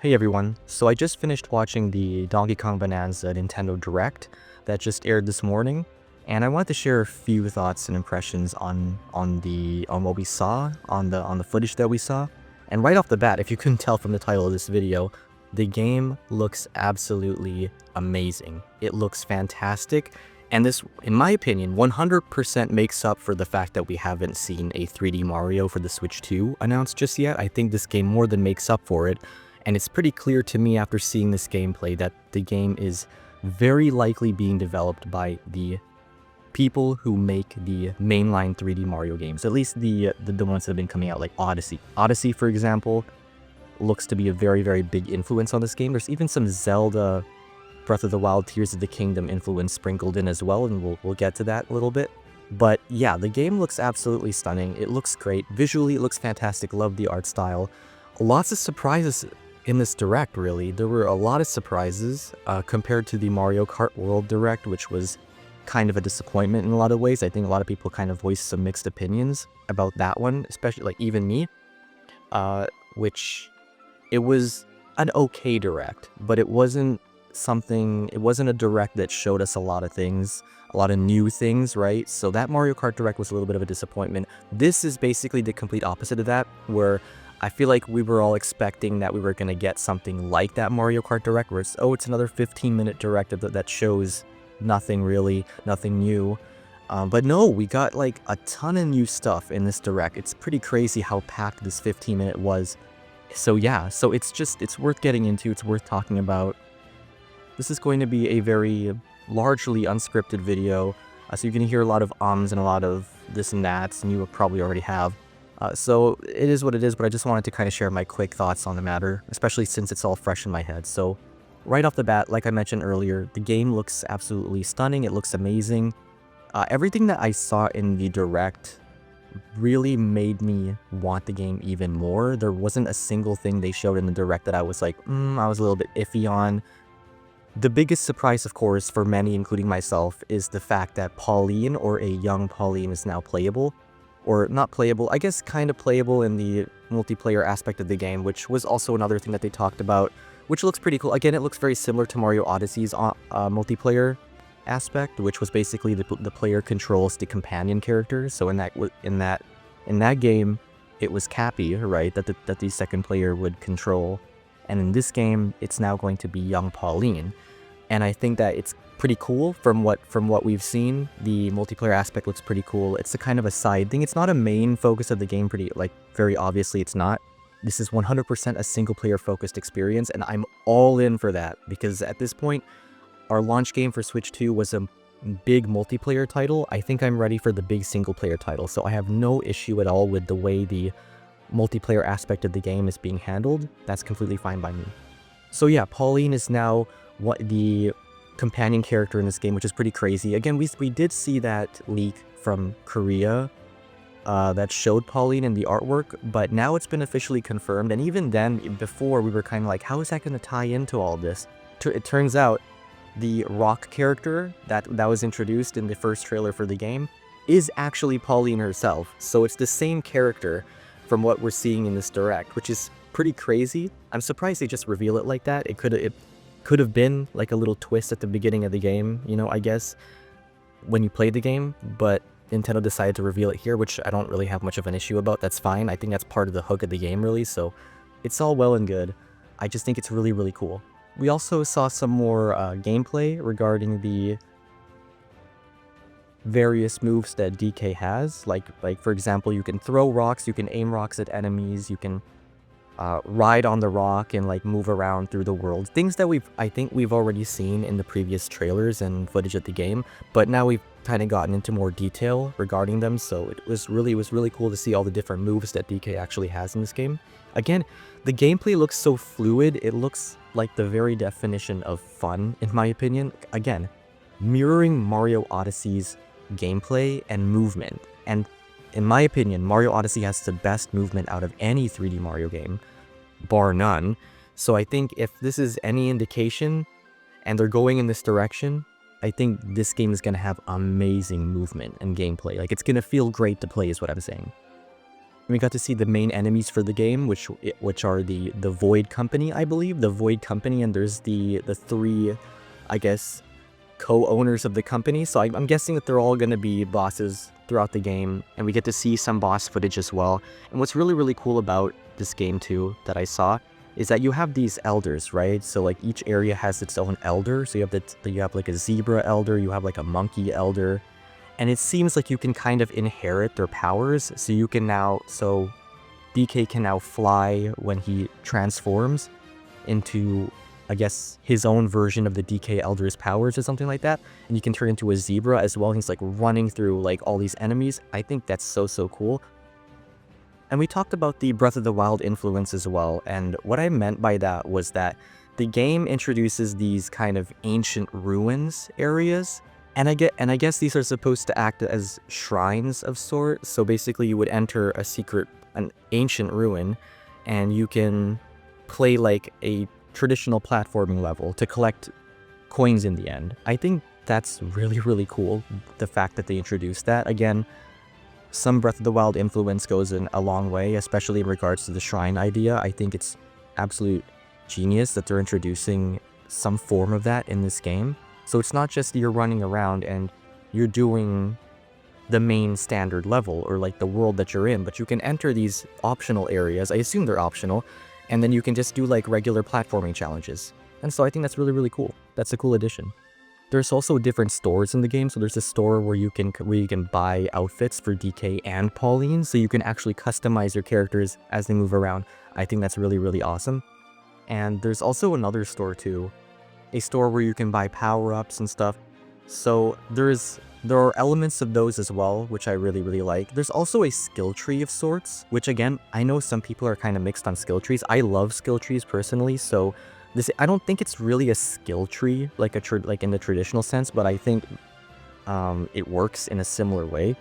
Hey everyone, so I just finished watching the Donkey Kong Bananza Nintendo Direct that just aired this morning, and I wanted to share a few thoughts and impressions on what we saw, on the footage that we saw. And right off the bat, if you couldn't tell from the title of this video, the game looks absolutely amazing. It looks fantastic, and this, in my opinion, 100% makes up for the fact that we haven't seen a 3D Mario for the Switch 2 announced just yet. I think this game more than makes up for it. And it's pretty clear to me after seeing this gameplay that the game is very likely being developed by the people who make the mainline 3D Mario games, at least the ones that have been coming out, like Odyssey. Odyssey, for example, looks to be a very, very big influence on this game. There's even some Zelda Breath of the Wild Tears of the Kingdom influence sprinkled in as well, and we'll get to that a little bit. But yeah, the game looks absolutely stunning. It looks great. Visually, it looks fantastic. Love the art style. Lots of surprises in this Direct, really. There were a lot of surprises compared to the Mario Kart World Direct, which was kind of a disappointment in a lot of ways. I think a lot of people kind of voiced some mixed opinions about that one, especially like even me, which it was an okay Direct, but it wasn't a Direct that showed us a lot of things, a lot of new things, right? So that Mario Kart Direct was a little bit of a disappointment. This is basically the complete opposite of that, where I feel like we were all expecting that we were going to get something like that Mario Kart Direct, where it's another 15-minute Direct that shows nothing really, nothing new. But no, we got like a ton of new stuff in this Direct. It's pretty crazy how packed this 15-minute was. So yeah, so it's worth getting into, it's worth talking about. This is going to be a very largely unscripted video, so you're going to hear a lot of ums and a lot of this and that, and you probably already have. So it is what it is, but I just wanted to kind of share my quick thoughts on the matter, especially since it's all fresh in my head. So right off the bat, like I mentioned earlier, the game looks absolutely stunning. It looks amazing. Everything that I saw in the Direct really made me want the game even more. There wasn't a single thing they showed in the Direct that I was like, I was a little bit iffy on. The biggest surprise, of course, for many, including myself, is the fact that Pauline, or a young Pauline, is now playable. Or not playable, I guess kind of playable in the multiplayer aspect of the game, which was also another thing that they talked about, which looks pretty cool. Again, it looks very similar to Mario Odyssey's multiplayer aspect, which was basically the player controls the companion character. So in that game, it was Cappy, right, that the second player would control, and in this game, it's now going to be young Pauline. And I think that it's pretty cool from what we've seen. The multiplayer aspect looks pretty cool. It's a kind of a side thing. It's not a main focus of the game, very obviously it's not. This is 100% a single player focused experience, and I'm all in for that, because at this point, our launch game for Switch 2 was a big multiplayer title. I think I'm ready for the big single player title, so I have no issue at all with the way the multiplayer aspect of the game is being handled. That's completely fine by me. So yeah, Pauline is now the companion character in this game, which is pretty crazy. Again, we did see that leak from Korea that showed Pauline in the artwork, but now it's been officially confirmed. And even then, before, we were kind of like, how is that going to tie into all this? It turns out the rock character that was introduced in the first trailer for the game is actually Pauline herself. So it's the same character from what we're seeing in this Direct, which is pretty crazy. I'm surprised they just reveal it like that. It could have been like a little twist at the beginning of the game, I guess, when you played the game, but Nintendo decided to reveal it here, which I don't really have much of an issue about. That's fine. I think that's part of the hook of the game, really, so it's all well and good. I just think it's really, really cool. We also saw some more gameplay regarding the various moves that DK has, like for example, you can throw rocks, you can aim rocks at enemies, you can ride on the rock and like move around through the world. Things that I think we've already seen in the previous trailers and footage of the game, but now we've kind of gotten into more detail regarding them, so it was really cool to see all the different moves that DK actually has in this game. Again, the gameplay looks so fluid. It looks like the very definition of fun, in my opinion. Again, mirroring Mario Odyssey's gameplay and movement, and in my opinion, Mario Odyssey has the best movement out of any 3D Mario game, bar none. So I think if this is any indication, and they're going in this direction, I think this game is going to have amazing movement and gameplay. Like, it's going to feel great to play is what I'm saying. We got to see the main enemies for the game, which are the Void Company, I believe. The Void Company, and there's the three, I guess, co-owners of the company. So I'm guessing that they're all going to be bosses throughout the game, and we get to see some boss footage as well. And what's really, really cool about this game too that I saw is that you have these elders, right? So like each area has its own elder. So you have like a zebra elder, you have like a monkey elder, and it seems like you can kind of inherit their powers. So you can now, so DK can now fly when he transforms into, I guess, his own version of the DK Elder's powers or something like that. And you can turn into a zebra as well. He's like running through like all these enemies. I think that's so cool. And we talked about the Breath of the Wild influence as well. And what I meant by that was that the game introduces these kind of ancient ruins areas. And I guess these are supposed to act as shrines of sorts. So basically you would enter an ancient ruin, and you can play like a traditional platforming level to collect coins in the end. I think that's really, really cool, the fact that they introduced that. Again, some Breath of the Wild influence goes in a long way, especially in regards to the shrine idea. I think it's absolute genius that they're introducing some form of that in this game. So it's not just you're running around and you're doing the main standard level or like the world that you're in, but you can enter these optional areas. I assume they're optional, and then you can just do like regular platforming challenges. And so I think that's really, really cool. That's a cool addition. There's also different stores in the game. So there's a store where you can buy outfits for DK and Pauline, so you can actually customize your characters as they move around. I think that's really, really awesome. And there's also another store too, a store where you can buy power-ups and stuff. So there are elements of those as well, which I really, really like. There's also a skill tree of sorts, which again, I know some people are kind of mixed on skill trees. I love skill trees personally, so I don't think it's really a skill tree like in the traditional sense, but I think it works in a similar way.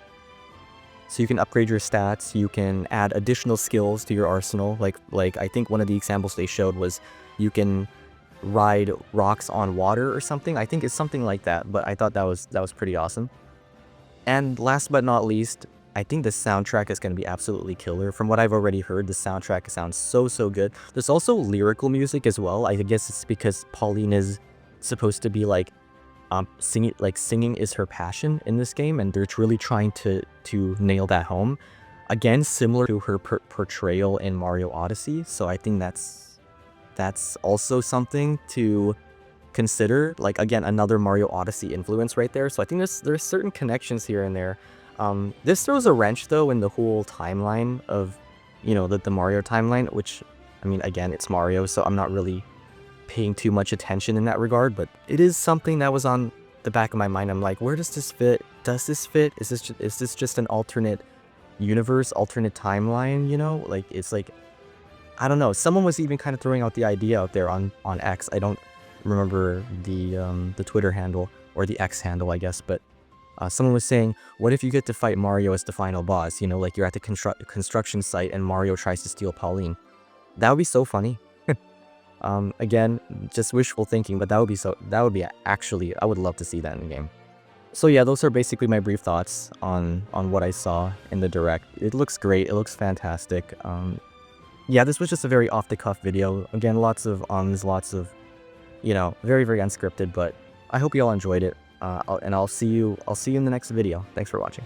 So you can upgrade your stats, you can add additional skills to your arsenal. Like I think one of the examples they showed was you can ride rocks on water or something. I think it's something like that, but I thought that was pretty awesome. And last but not least, I think the soundtrack is going to be absolutely killer. From what I've already heard, the soundtrack sounds so good. There's also lyrical music as well. I guess it's because Pauline is supposed to be like singing is her passion in this game, and they're really trying to nail that home. Again, similar to her portrayal in Mario Odyssey. So I think that's also something to consider. Like, again, another Mario Odyssey influence right there. So I think there's certain connections here and there. This throws a wrench though in the whole timeline of, the Mario timeline, which, I mean, again, it's Mario, so I'm not really paying too much attention in that regard, but it is something that was on the back of my mind. I'm like, where does this fit? Does this fit? Is this just an alternate universe, alternate timeline, Like, it's like, I don't know. Someone was even kind of throwing out the idea out there on X. I don't remember the Twitter handle or the X handle, I guess, but someone was saying, what if you get to fight Mario as the final boss? Like you're at the construction site and Mario tries to steal Pauline. That would be so funny. Again, just wishful thinking, but that would be actually, I would love to see that in the game. So yeah, those are basically my brief thoughts on what I saw in the Direct. It looks great. It looks fantastic. Yeah, this was just a very off-the-cuff video. Again, lots of lots of, very, very unscripted, but I hope you all enjoyed it. And I'll see you in the next video. Thanks for watching.